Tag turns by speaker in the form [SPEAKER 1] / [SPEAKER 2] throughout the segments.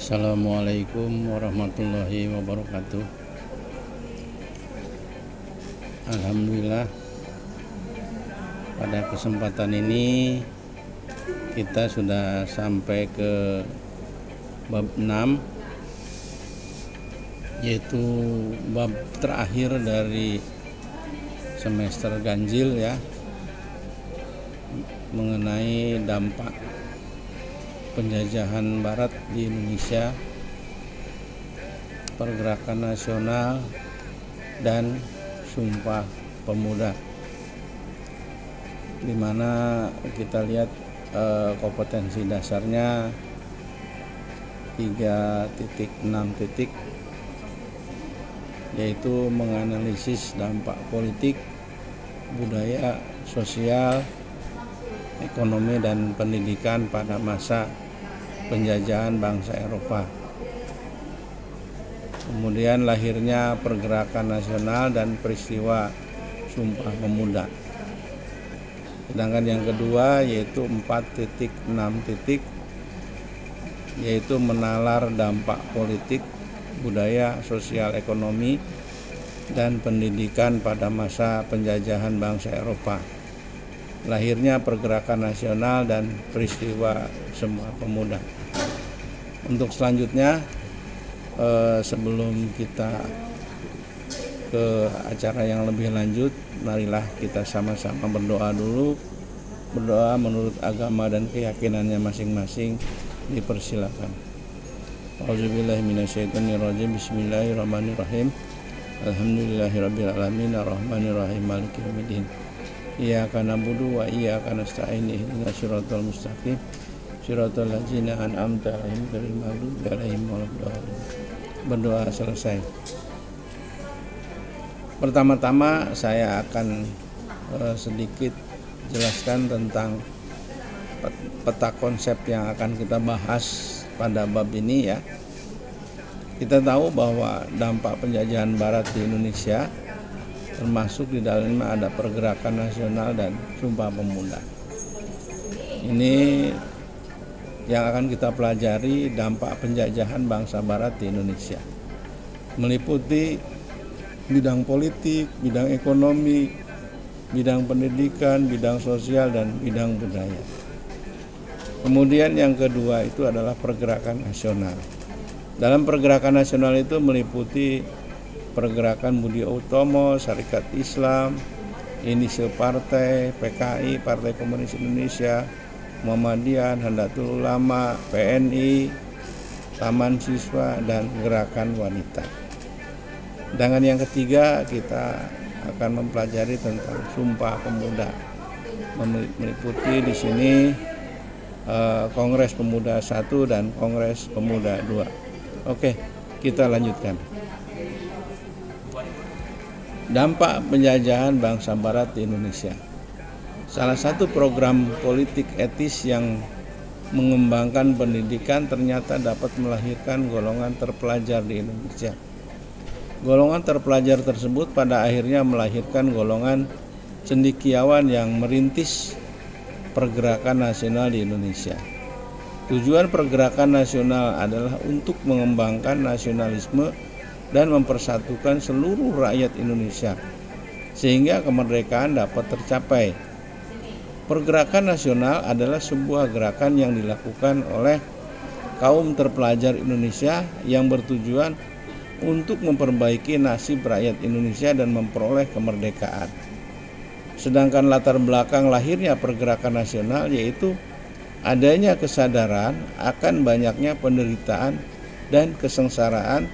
[SPEAKER 1] Assalamualaikum warahmatullahi wabarakatuh. Alhamdulillah, pada kesempatan ini kita sudah sampai ke bab 6, yaitu bab terakhir dari semester ganjil ya, mengenai dampak penjajahan barat di Indonesia, pergerakan nasional, dan Sumpah Pemuda, di mana kita lihat kompetensi dasarnya 3.6, yaitu menganalisis dampak politik, budaya, sosial, ekonomi, dan pendidikan pada masa penjajahan bangsa Eropa. Kemudian lahirnya pergerakan nasional dan peristiwa Sumpah Pemuda. Sedangkan yang kedua yaitu 4.6, yaitu menalar dampak politik, budaya, sosial, ekonomi, dan pendidikan pada masa penjajahan bangsa Eropa. Lahirnya pergerakan nasional dan peristiwa Sumpah Pemuda. Untuk selanjutnya, sebelum kita ke acara yang lebih lanjut, marilah kita sama-sama berdoa dulu. Berdoa menurut agama dan keyakinannya masing-masing, dipersilakan. A'udzubillahi minasyaitonirrajim. Bismillahirrahmanirrahim. Alhamdulillahirabbil alamin arrahmanirrahim maliki yaumiddin. Iyyaka na'budu wa iyyaka nasta'in ihdinas siratal mustaqim siratal ladzina an'amta 'alaihim ghairil maghdubi 'alaihim waladdallin. Berdoa selesai. Pertama-tama saya akan sedikit jelaskan tentang peta konsep yang akan kita bahas pada bab ini ya. Kita tahu bahwa dampak penjajahan barat di Indonesia, termasuk di dalamnya ada pergerakan nasional dan Sumpah Pemuda. Ini yang akan kita pelajari, dampak penjajahan bangsa barat di Indonesia, meliputi bidang politik, bidang ekonomi, bidang pendidikan, bidang sosial, dan bidang budaya. Kemudian yang kedua itu adalah pergerakan nasional. Dalam pergerakan nasional itu meliputi pergerakan Budi Utomo, Syarikat Islam, Inisial Partai, PKI, Partai Komunis Indonesia, Muhammadiyah, Nahdlatul Ulama, PNI, Taman Siswa, dan Gerakan Wanita. Dengan yang ketiga kita akan mempelajari tentang Sumpah Pemuda, meliputi di sini Kongres Pemuda 1 dan Kongres Pemuda 2. Oke, kita lanjutkan. Dampak penjajahan bangsa barat di Indonesia. Salah satu program politik etis yang mengembangkan pendidikan ternyata dapat melahirkan golongan terpelajar di Indonesia. Golongan terpelajar tersebut pada akhirnya melahirkan golongan cendekiawan yang merintis pergerakan nasional di Indonesia. Tujuan pergerakan nasional adalah untuk mengembangkan nasionalisme dan mempersatukan seluruh rakyat Indonesia sehingga kemerdekaan dapat tercapai. Pergerakan nasional adalah sebuah gerakan yang dilakukan oleh kaum terpelajar Indonesia yang bertujuan untuk memperbaiki nasib rakyat Indonesia dan memperoleh kemerdekaan. Sedangkan latar belakang lahirnya pergerakan nasional yaitu adanya kesadaran akan banyaknya penderitaan dan kesengsaraan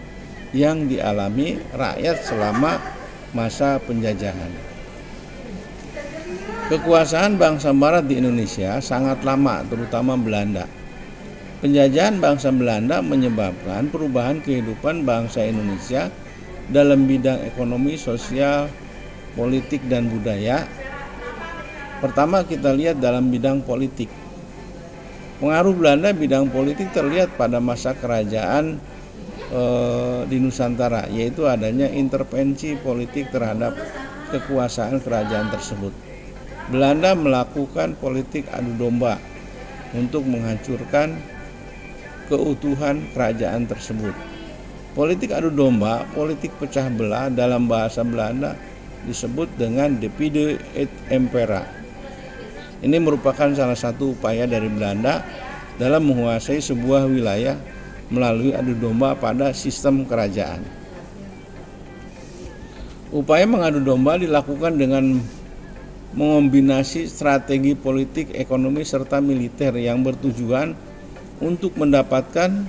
[SPEAKER 1] yang dialami rakyat selama masa penjajahan. Kekuasaan bangsa barat di Indonesia sangat lama, terutama Belanda. Penjajahan bangsa Belanda menyebabkan perubahan kehidupan bangsa Indonesia dalam bidang ekonomi, sosial, politik, dan budaya. Pertama kita lihat dalam bidang politik. Pengaruh Belanda bidang politik terlihat pada masa kerajaan di Nusantara, yaitu adanya intervensi politik terhadap kekuasaan kerajaan tersebut. Belanda melakukan politik adu domba untuk menghancurkan keutuhan kerajaan tersebut. Politik adu domba, politik pecah belah dalam bahasa Belanda disebut dengan divide et impera. Ini merupakan salah satu upaya dari Belanda dalam menguasai sebuah wilayah melalui adu domba pada sistem kerajaan. Upaya mengadu domba dilakukan dengan mengombinasi strategi politik, ekonomi, serta militer yang bertujuan untuk mendapatkan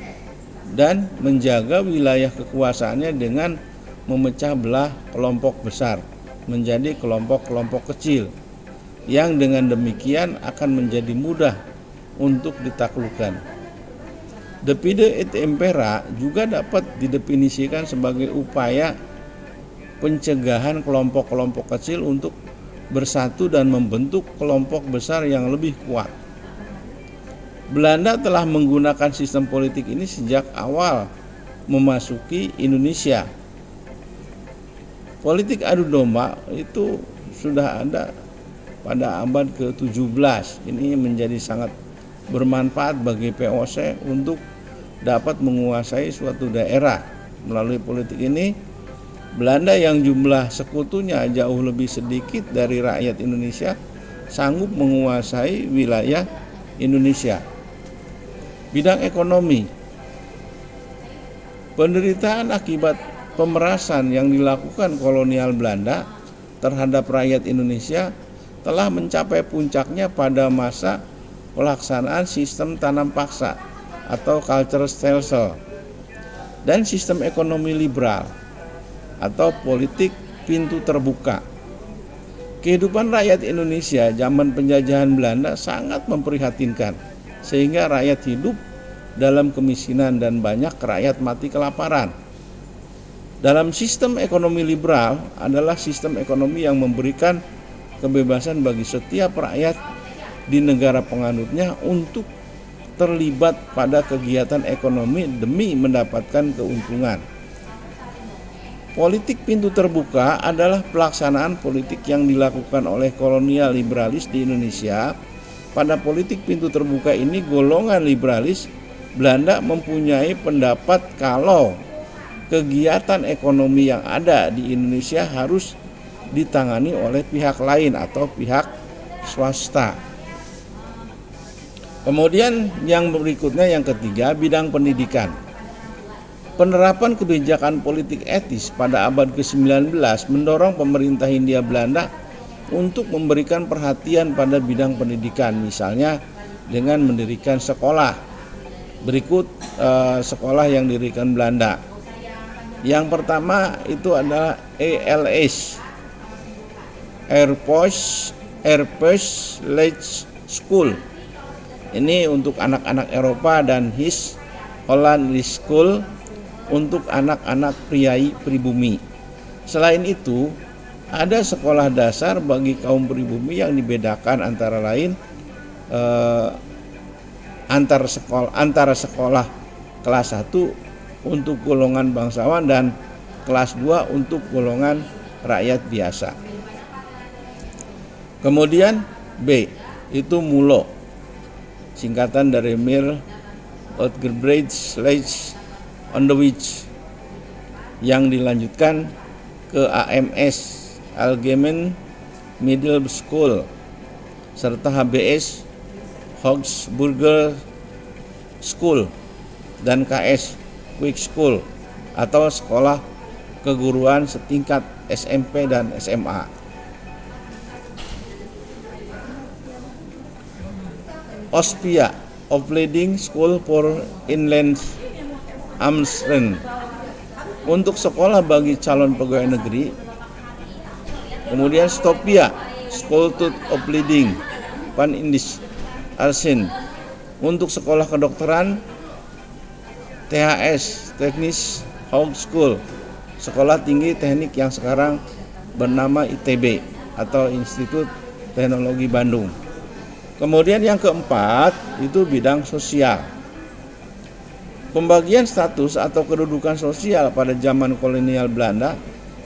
[SPEAKER 1] dan menjaga wilayah kekuasaannya dengan memecah belah kelompok besar menjadi kelompok-kelompok kecil yang dengan demikian akan menjadi mudah untuk ditaklukkan. Divide et impera juga dapat didefinisikan sebagai upaya pencegahan kelompok-kelompok kecil untuk bersatu dan membentuk kelompok besar yang lebih kuat. Belanda telah menggunakan sistem politik ini sejak awal memasuki Indonesia. Politik adu domba itu sudah ada pada abad ke-17. Ini menjadi sangat bermanfaat bagi VOC untuk dapat menguasai suatu daerah. Melalui politik ini, Belanda yang jumlah sekutunya jauh lebih sedikit dari rakyat Indonesia sanggup menguasai wilayah Indonesia. Bidang ekonomi, penderitaan akibat pemerasan yang dilakukan kolonial Belanda terhadap rakyat Indonesia telah mencapai puncaknya pada masa pelaksanaan sistem tanam paksa atau culture stelsel dan sistem ekonomi liberal atau politik pintu terbuka. Kehidupan rakyat Indonesia zaman penjajahan Belanda sangat memprihatinkan, sehingga rakyat hidup dalam kemiskinan dan banyak rakyat mati kelaparan. Dalam sistem ekonomi liberal adalah sistem ekonomi yang memberikan kebebasan bagi setiap rakyat di negara penganutnya untuk terlibat pada kegiatan ekonomi demi mendapatkan keuntungan. Politik pintu terbuka adalah pelaksanaan politik yang dilakukan oleh kolonial liberalis di Indonesia. Pada politik pintu terbuka ini, golongan liberalis Belanda mempunyai pendapat kalau kegiatan ekonomi yang ada di Indonesia harus ditangani oleh pihak lain atau pihak swasta. Kemudian yang berikutnya, yang ketiga, bidang pendidikan. Penerapan kebijakan politik etis pada abad ke-19 mendorong pemerintah Hindia Belanda untuk memberikan perhatian pada bidang pendidikan, misalnya dengan mendirikan sekolah. Berikut sekolah yang didirikan Belanda. Yang pertama itu adalah ALS, Airpost Lage School. Ini untuk anak-anak Eropa, dan His Holland School untuk anak-anak pribumi. Selain itu, ada sekolah dasar bagi kaum pribumi yang dibedakan antara lain antara sekolah kelas 1 untuk golongan bangsawan dan kelas 2 untuk golongan rakyat biasa. Kemudian B, itu MULO, singkatan dari Middle Outgebreit Lage Onderwijs, yang dilanjutkan ke AMS, Algemeen Middle School, serta HBS, Hogesburger School, dan KS, Quick School, atau sekolah keguruan setingkat SMP dan SMA. Ospia, Opleiding School for Inland Amsterdam, untuk sekolah bagi calon pegawai negeri. Kemudian Stopia, School to Opleiding van Indische Artsen, untuk sekolah kedokteran. THS, Technische Hogeschool, sekolah tinggi teknik yang sekarang bernama ITB atau Institut Teknologi Bandung. Kemudian yang keempat itu bidang sosial. Pembagian status atau kedudukan sosial pada zaman kolonial Belanda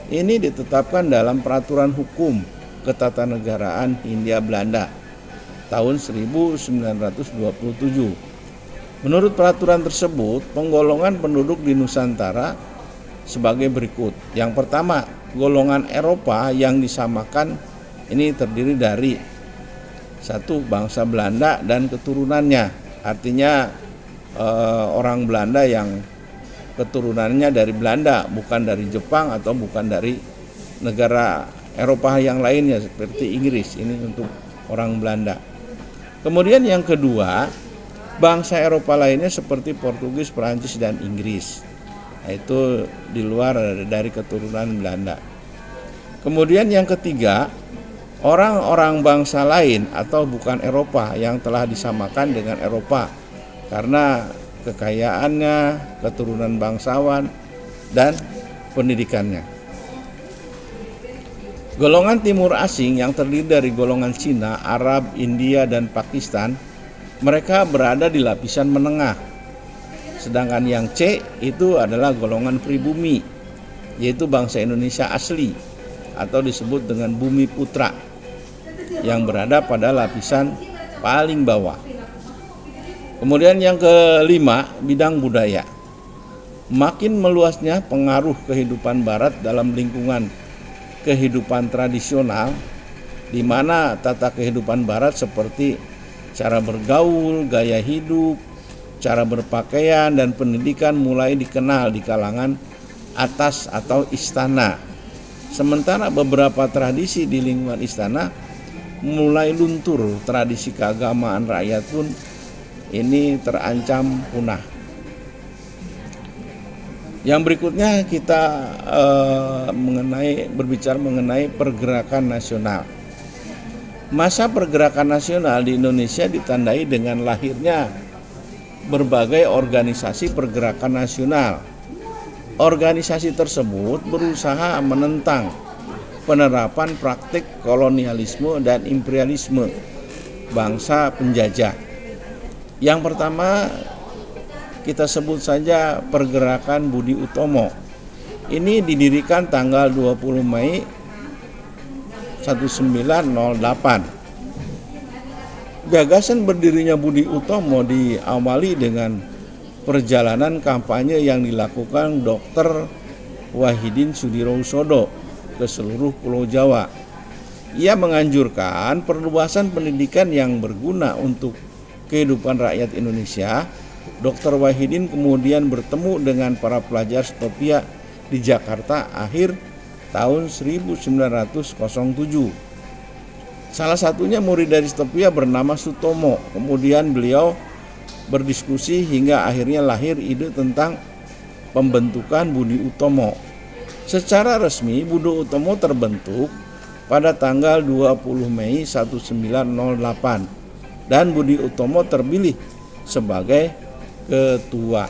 [SPEAKER 1] ini ditetapkan dalam Peraturan Hukum Ketatanegaraan Hindia Belanda tahun 1927. Menurut peraturan tersebut, penggolongan penduduk di Nusantara sebagai berikut. Yang pertama, golongan Eropa yang disamakan ini terdiri dari satu, bangsa Belanda dan keturunannya. Artinya orang Belanda yang keturunannya dari Belanda, bukan dari Jepang atau bukan dari negara Eropa yang lainnya seperti Inggris. Ini untuk orang Belanda. Kemudian yang kedua, bangsa Eropa lainnya seperti Portugis, Perancis, dan Inggris. Itu di luar dari keturunan Belanda. Kemudian yang ketiga, orang-orang bangsa lain atau bukan Eropa yang telah disamakan dengan Eropa karena kekayaannya, keturunan bangsawan, dan pendidikannya. Golongan timur asing yang terdiri dari golongan Cina, Arab, India, dan Pakistan, mereka berada di lapisan menengah. Sedangkan yang C itu adalah golongan pribumi, yaitu bangsa Indonesia asli atau disebut dengan bumi putra yang berada pada lapisan paling bawah. Kemudian yang kelima, bidang budaya. Makin meluasnya pengaruh kehidupan barat dalam lingkungan kehidupan tradisional, di mana tata kehidupan barat seperti cara bergaul, gaya hidup, cara berpakaian, dan pendidikan mulai dikenal di kalangan atas atau istana. Sementara beberapa tradisi di lingkungan istana mulai luntur, tradisi keagamaan rakyat pun ini terancam punah. Yang berikutnya kita berbicara mengenai pergerakan nasional. Masa pergerakan nasional di Indonesia ditandai dengan lahirnya berbagai organisasi pergerakan nasional. Organisasi tersebut berusaha menentang penerapan praktik kolonialisme dan imperialisme bangsa penjajah. Yang pertama kita sebut saja pergerakan Budi Utomo. Ini didirikan tanggal 20 Mei 1908. Gagasan berdirinya Budi Utomo diawali dengan perjalanan kampanye yang dilakukan Dr. Wahidin Sudirohusodo ke seluruh Pulau Jawa. Ia menganjurkan perluasan pendidikan yang berguna untuk kehidupan rakyat Indonesia. Dr. Wahidin kemudian bertemu dengan para pelajar Stopia di Jakarta akhir tahun 1907. Salah satunya murid dari Stopia bernama Sutomo. Kemudian beliau berdiskusi hingga akhirnya lahir ide tentang pembentukan Budi Utomo. Secara resmi Budi Utomo terbentuk pada tanggal 20 Mei 1908 dan Budi Utomo terpilih sebagai ketua.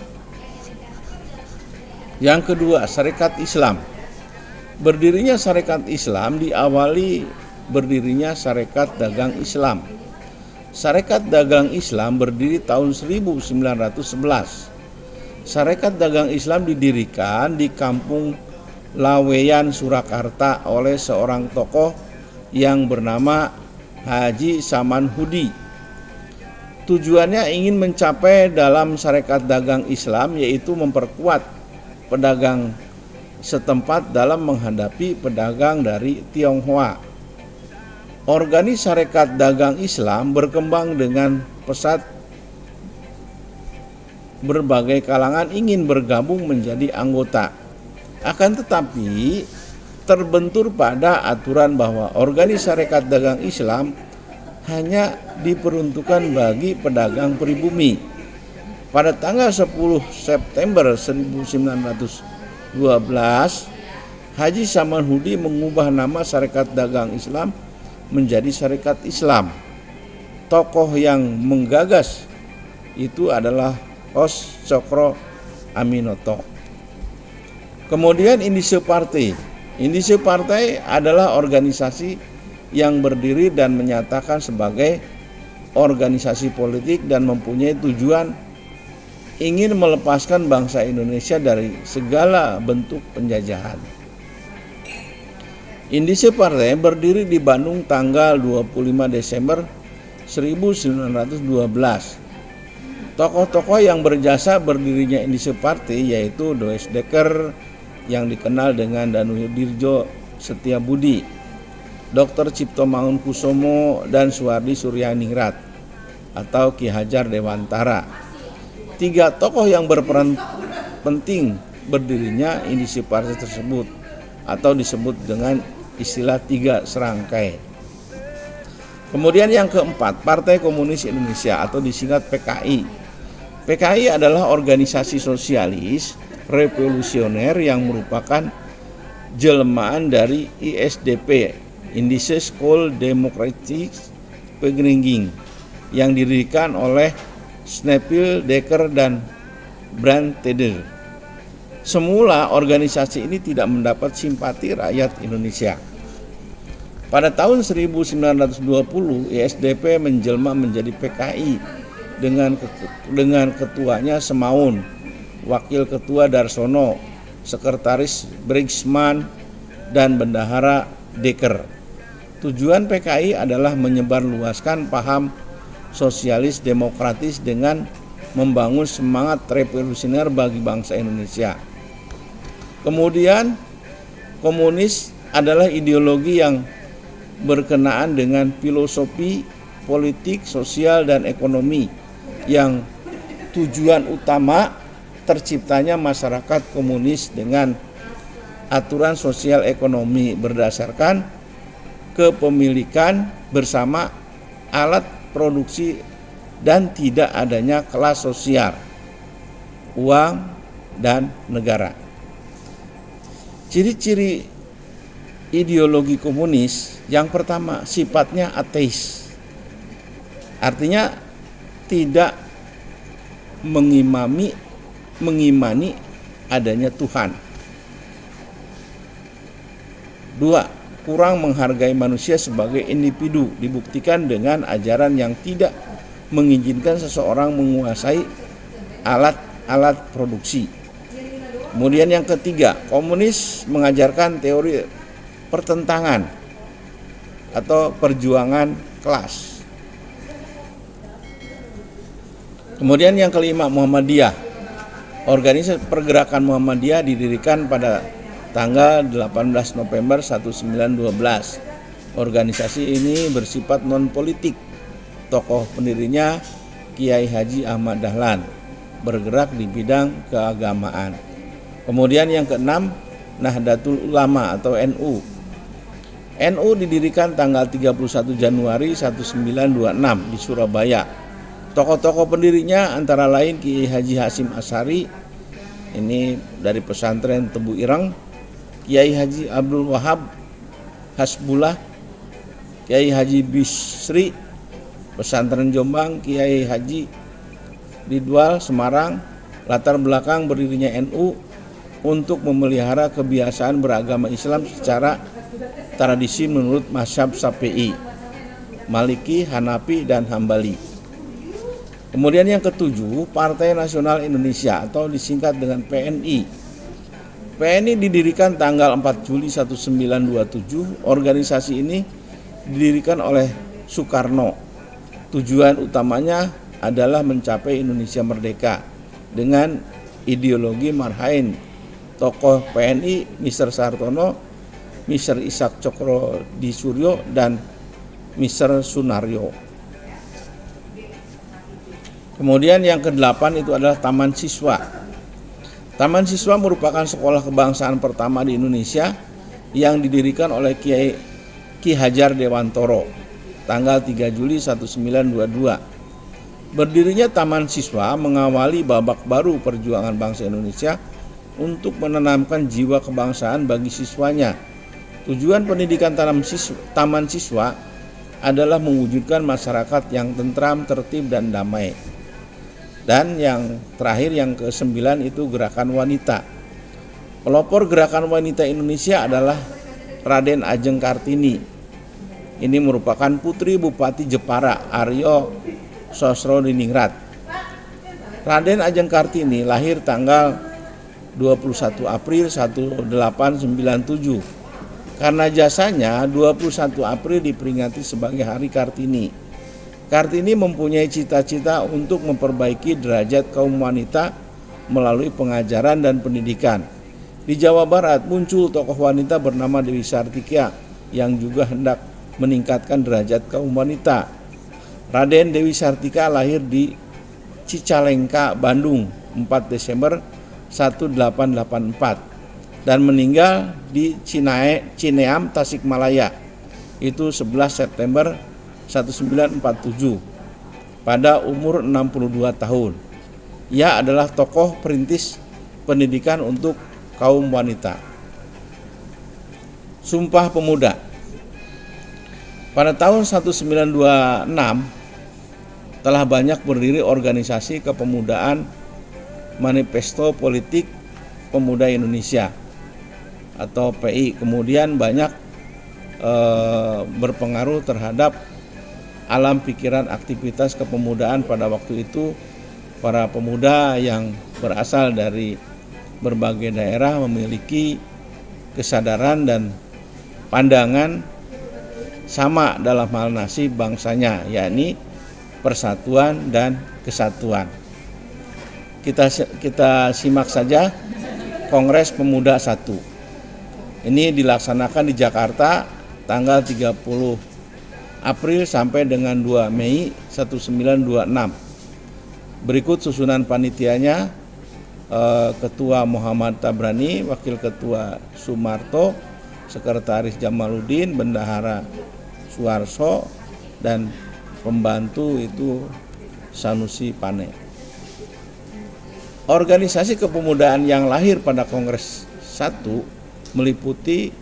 [SPEAKER 1] Yang kedua, Sarekat Islam. Berdirinya Sarekat Islam diawali berdirinya Sarekat Dagang Islam. Sarekat Dagang Islam berdiri tahun 1911. Sarekat Dagang Islam didirikan di Kampung Laweyan, Surakarta oleh seorang tokoh yang bernama Haji Saman Hudi. Tujuannya ingin mencapai dalam Sarekat Dagang Islam yaitu memperkuat pedagang setempat dalam menghadapi pedagang dari Tionghoa. Organisasi Sarekat Dagang Islam berkembang dengan pesat. Berbagai kalangan ingin bergabung menjadi anggota. Akan tetapi terbentur pada aturan bahwa organisasi Sarekat Dagang Islam hanya diperuntukkan bagi pedagang pribumi. Pada tanggal 10 September 1912, Haji Saman Hudi mengubah nama Sarekat Dagang Islam menjadi Sarekat Islam. Tokoh yang menggagas itu adalah Hos Cokro Aminoto. Kemudian Indische Partai. Indische Partai adalah organisasi yang berdiri dan menyatakan sebagai organisasi politik dan mempunyai tujuan ingin melepaskan bangsa Indonesia dari segala bentuk penjajahan. Indische Partai berdiri di Bandung tanggal 25 Desember 1912. Tokoh-tokoh yang berjasa berdirinya Indische Partai yaitu Does Dekker yang dikenal dengan Danudirjo Setiabudi, Dr. Cipto Mangunkusumo dan Suhardi Suryaningrat atau Ki Hajar Dewantara. Tiga tokoh yang berperan penting berdirinya Indische Partai tersebut atau disebut dengan istilah tiga serangkai. Kemudian yang keempat, Partai Komunis Indonesia atau disingkat PKI. PKI adalah organisasi sosialis revolusioner yang merupakan jelmaan dari ISDP, Indische School Democratic Vereniging, yang didirikan oleh Snepil, Dekker, dan Brandteder. Semula organisasi ini tidak mendapat simpati rakyat Indonesia. Pada tahun 1920, ISDP menjelma menjadi PKI dengan ketuanya Semaun, wakil ketua Darsono, sekretaris Brigsman, dan bendahara Dekker. Tujuan PKI adalah menyebarluaskan paham sosialis demokratis dengan membangun semangat revolusioner bagi bangsa Indonesia. Kemudian komunis adalah ideologi yang berkenaan dengan filosofi, politik, sosial, dan ekonomi yang tujuan utama terciptanya masyarakat komunis dengan aturan sosial ekonomi berdasarkan kepemilikan bersama alat produksi dan tidak adanya kelas sosial, uang, dan negara. Ciri-ciri ideologi komunis yang pertama, sifatnya ateis. Artinya tidak mengimani adanya Tuhan. 2. Kurang menghargai manusia sebagai individu, dibuktikan dengan ajaran yang tidak mengizinkan seseorang menguasai alat-alat produksi. Kemudian yang ketiga, komunis mengajarkan teori pertentangan atau perjuangan kelas. Kemudian yang kelima, Muhammadiyah. Organisasi pergerakan Muhammadiyah didirikan pada tanggal 18 November 1912. Organisasi ini bersifat non-politik. Tokoh pendirinya Kiai Haji Ahmad Dahlan, bergerak di bidang keagamaan. Kemudian yang keenam, Nahdlatul Ulama atau NU. NU didirikan tanggal 31 Januari 1926 di Surabaya. Tokoh-tokoh pendirinya antara lain Kiai Haji Hasyim Asy'ari, ini dari pesantren Tebu Ireng, Kiai Haji Abdul Wahab Hasbullah, Kiai Haji Bisri, pesantren Jombang, Kiai Haji Ridwal Semarang. Latar belakang berdirinya NU untuk memelihara kebiasaan beragama Islam secara tradisi menurut mazhab Syafi'i, Maliki, Hanafi, dan Hambali. Kemudian yang ketujuh, Partai Nasional Indonesia atau disingkat dengan PNI. PNI didirikan tanggal 4 Juli 1927. Organisasi ini didirikan oleh Soekarno. Tujuan utamanya adalah mencapai Indonesia merdeka dengan ideologi marhain. Tokoh PNI Mr. Sartono, Mr. Ishak Cokro Di Suryo, dan Mr. Sunaryo. Kemudian yang ke-8 itu adalah Taman Siswa. Taman Siswa merupakan sekolah kebangsaan pertama di Indonesia yang didirikan oleh Ki Hajar Dewantara tanggal 3 Juli 1922. Berdirinya Taman Siswa mengawali babak baru perjuangan bangsa Indonesia untuk menanamkan jiwa kebangsaan bagi siswanya. Tujuan pendidikan Taman Siswa adalah mewujudkan masyarakat yang tentram, tertib, dan damai. Dan yang terakhir, yang ke-9 itu Gerakan Wanita. Pelopor Gerakan Wanita Indonesia adalah Raden Ajeng Kartini. Ini merupakan putri Bupati Jepara, Aryo Sosrodiningrat. Raden Ajeng Kartini lahir tanggal 21 April 1897. Karena jasanya 21 April diperingati sebagai Hari Kartini. Kartini mempunyai cita-cita untuk memperbaiki derajat kaum wanita melalui pengajaran dan pendidikan. Di Jawa Barat muncul tokoh wanita bernama Dewi Sartika yang juga hendak meningkatkan derajat kaum wanita. Raden Dewi Sartika lahir di Cicalengka, Bandung 4 Desember 1884 dan meninggal di Cineam, Tasikmalaya itu 11 September 1947 pada umur 62 tahun. Ia adalah tokoh perintis pendidikan untuk kaum wanita. Sumpah Pemuda. Pada tahun 1926 telah banyak berdiri organisasi kepemudaan Manifesto Politik Pemuda Indonesia atau PI. Kemudian banyak berpengaruh terhadap alam pikiran aktivitas kepemudaan pada waktu itu. Para pemuda yang berasal dari berbagai daerah memiliki kesadaran dan pandangan sama dalam hal nasib bangsanya, yakni persatuan dan kesatuan. Kita simak saja Kongres Pemuda 1. Ini dilaksanakan di Jakarta tanggal 30 April sampai dengan 2 Mei 1926. Berikut susunan panitianya: Ketua Muhammad Tabrani, Wakil Ketua Sumarto, Sekretaris Jamaluddin, Bendahara Suarso, dan pembantu itu Sanusi Pane. Organisasi kepemudaan yang lahir pada Kongres 1 meliputi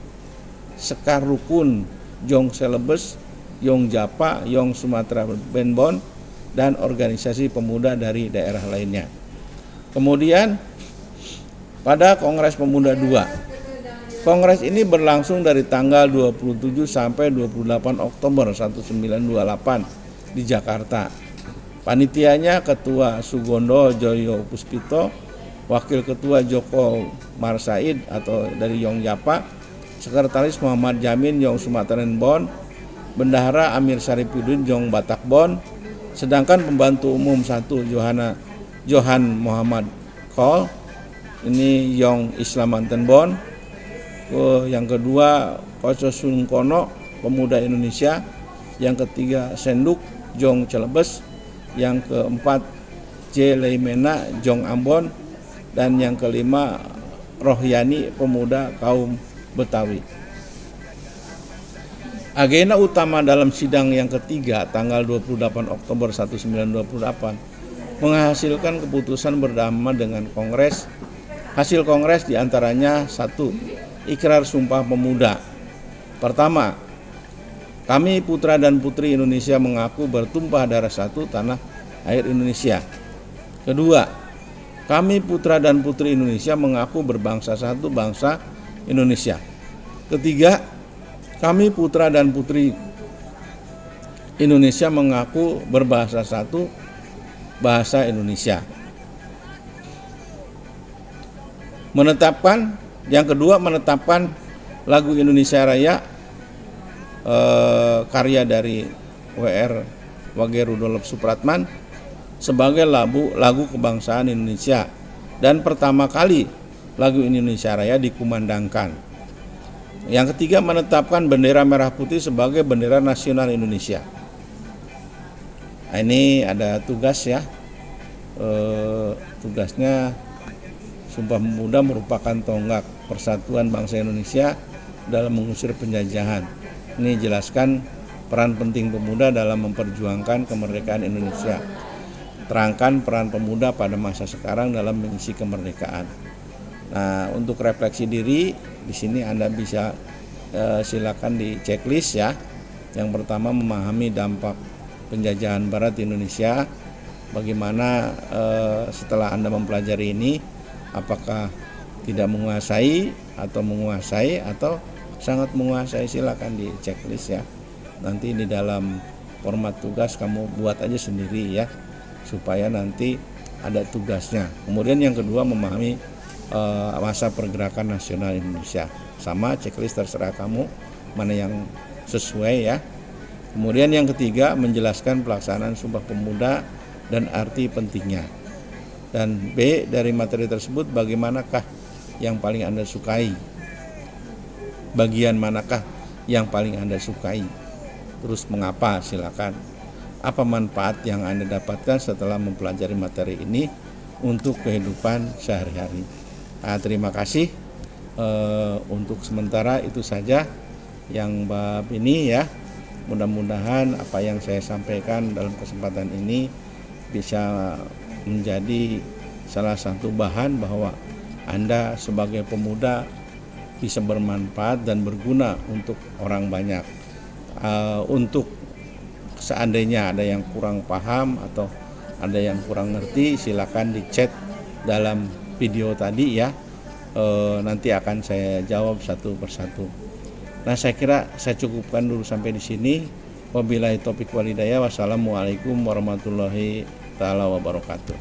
[SPEAKER 1] Sekar Rukun, Jong Celebes, Yong Japa, Yong Sumatera Benbon, dan organisasi pemuda dari daerah lainnya. Kemudian pada Kongres Pemuda 2. Kongres ini berlangsung dari tanggal 27 sampai 28 Oktober 1928 di Jakarta. Panitianya Ketua Sugondo Joyo Puspito, Wakil Ketua Joko Marsaid atau dari Yong Japa, Sekretaris Muhammad Jamin Yong Sumatera Benbon, Bendahara Amir Saripudin Yong Batak Bon, sedangkan pembantu umum 1 Johan Muhammad Kol, ini Yong Islamanten Bon. Yang kedua Koco Sungkono, Pemuda Indonesia. Yang ketiga Senduk Jong Celebes. Yang keempat J. Leimena Jong Ambon. Dan yang kelima Rohyani, Pemuda Kaum Betawi. Agenda utama dalam sidang yang ketiga tanggal 28 Oktober 1928 menghasilkan keputusan bersama dengan Kongres. Hasil Kongres diantaranya 1. Ikrar Sumpah Pemuda. Pertama, kami putra dan putri Indonesia mengaku bertumpah darah satu tanah air Indonesia. Kedua, kami putra dan putri Indonesia mengaku berbangsa satu bangsa Indonesia. Ketiga, kami putra dan putri Indonesia mengaku berbahasa satu bahasa Indonesia. Menetapkan lagu Indonesia Raya karya dari W.R. Wage Rudolf Supratman sebagai lagu kebangsaan Indonesia, dan pertama kali lagu Indonesia Raya dikumandangkan. Yang ketiga, menetapkan bendera merah putih sebagai bendera nasional Indonesia. Nah, ini ada tugas ya. Tugasnya Sumpah Pemuda merupakan tonggak persatuan bangsa Indonesia dalam mengusir penjajahan. Ini jelaskan peran penting pemuda dalam memperjuangkan kemerdekaan Indonesia. Terangkan peran pemuda pada masa sekarang dalam mengisi kemerdekaan. Nah, untuk refleksi diri di sini Anda bisa silakan di checklist ya. Yang pertama, memahami dampak penjajahan Barat di Indonesia. Bagaimana setelah Anda mempelajari ini, apakah tidak menguasai atau sangat menguasai, silakan di checklist ya. Nanti di dalam format tugas kamu buat aja sendiri ya, supaya nanti ada tugasnya. Kemudian yang kedua, memahami masa pergerakan nasional Indonesia. Sama checklist, terserah kamu mana yang sesuai ya. Kemudian yang ketiga, menjelaskan pelaksanaan Sumpah Pemuda dan arti pentingnya. Dan B, dari materi tersebut bagaimanakah yang paling Anda sukai? Bagian manakah yang paling Anda sukai? Terus mengapa? Silakan. Apa manfaat yang Anda dapatkan setelah mempelajari materi ini untuk kehidupan sehari-hari? Terima kasih. Untuk sementara itu saja yang bab ini ya. Mudah-mudahan apa yang saya sampaikan dalam kesempatan ini bisa menjadi salah satu bahan bahwa Anda sebagai pemuda bisa bermanfaat dan berguna untuk orang banyak. Untuk seandainya ada yang kurang paham atau ada yang kurang ngerti, silakan di chat dalam video tadi ya. Nanti akan saya jawab satu persatu. Nah, saya kira saya cukupkan dulu sampai di sini. Wabillahi taufiq wal hidayah. Wassalamualaikum warahmatullahi taala wabarakatuh.